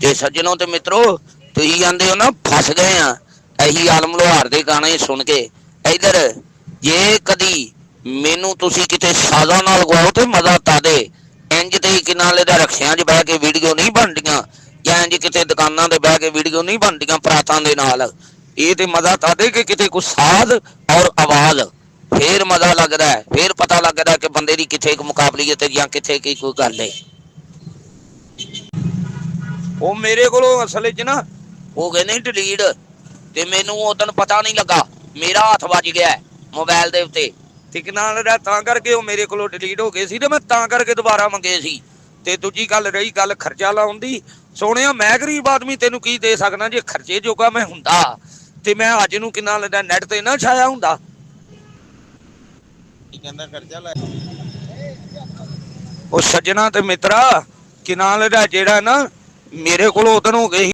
ਤੇ ਸੱਜਣੋ ਤੇ ਮਿੱਤਰੋ, ਤੁਸੀਂ ਆਂਦੇ ਹੋ ਨਾ ਫਸ ਗਏ ਆ ਇਹੀ ਆਲਮ ਲੋਹਾਰ ਦੇ ਗਾਣੇ ਸੁਣ ਕੇ। ਇਧਰ ਜੇ ਕਦੀ ਮੈਨੂੰ ਤੁਸੀਂ ਕਿਤੇ ਸਾਜ਼ਾਂ ਨਾਲ ਗਵਾਓ ਤੇ ਮਜ਼ਾ ਤਾਂ ਦੇ। ਇੰਜ ਤੇ ਕਿ ਨਾਲ ਇਹਦਾ ਰਕਸ਼ਿਆਂ 'ਚ ਬਹਿ ਕੇ ਵੀਡੀਓ ਨਹੀਂ ਬਣਦੀਆਂ, ਜਾਂ ਇੰਜ ਕਿਤੇ ਦੁਕਾਨਾਂ ਤੇ ਬਹਿ ਕੇ ਵੀਡੀਓ ਨਹੀਂ ਬਣਦੀਆਂ ਪਰਾਤਾਂ ਦੇ ਨਾਲ। ਇਹ ਤੇ ਮਜ਼ਾ ਤਾਂ ਦੇ ਕਿ ਕਿਤੇ ਕੋਈ ਸਾਜ਼ ਔਰ ਆਵਾਜ਼, ਫੇਰ ਮਜ਼ਾ ਲੱਗਦਾ, ਫੇਰ ਪਤਾ ਲੱਗਦਾ ਕਿ ਬੰਦੇ ਦੀ ਕਿੱਥੇ ਕੁ ਮੁਕਾਬਲੀਅਤ ਜਾਂ ਕਿੱਥੇ ਕੀ ਕੋਈ ਗੱਲ ਹੈ। ਉਹ ਮੇਰੇ ਕੋਲੋਂ ਅਸਲ 'ਚ ਨਾ ਹੋ ਗਏ ਨੇ ਡਿਲੀਟ, ਤੇ ਮੈਨੂੰ ਉਦੋਂ ਪਤਾ ਨਹੀਂ ਲੱਗਾ, ਮੇਰਾ ਹੱਥ ਵੱਜ ਗਿਆ ਮੋਬਾਇਲ ਦੇ ਉੱਤੇ ਤੇ ਨਾਲ ਤਾਂ ਕਰਕੇ ਉਹ ਮੇਰੇ ਕੋਲੋਂ ਡਿਲੀਟ ਹੋ ਗਏ ਸੀ, ਤੇ ਮੈਂ ਤਾਂ ਕਰਕੇ ਦੁਬਾਰਾ ਮੰਗੇ ਸੀ। ਤੇ ਦੂਜੀ ਗੱਲ ਰਹੀ ਗੱਲ ਖਰਚਾ ਲਾਉਣ ਦੀ, ਸੋਹਣਿਆ ਮੈਂ ਗਰੀਬ ਆਦਮੀ ਤੈਨੂੰ ਕੀ ਦੇ ਸਕਦਾ। ਜੇ ਖਰਚੇ ਜੋਗਾ ਮੈਂ ਹੁੰਦਾ ਤੇ ਮੈਂ ਅੱਜ ਨੂੰ ਕਿੰਨਾ ਲੈਦਾ ਨੈਟ ਤੇ ਨਾ ਛਾਇਆ ਹੁੰਦਾ। ਕਹਿੰਦਾ ਖਰਚਾ ਲੈ ਉਹ ਸੱਜਣਾ ਤੇ ਮਿੱਤਰਾ, ਕਿਨਾਂ ਲੈਦਾ ਜਿਹੜਾ ਨਾ ਮੇਰੇ ਕੋਲ ਉਦੋਂ ਹੋ ਗਏ ਸੀ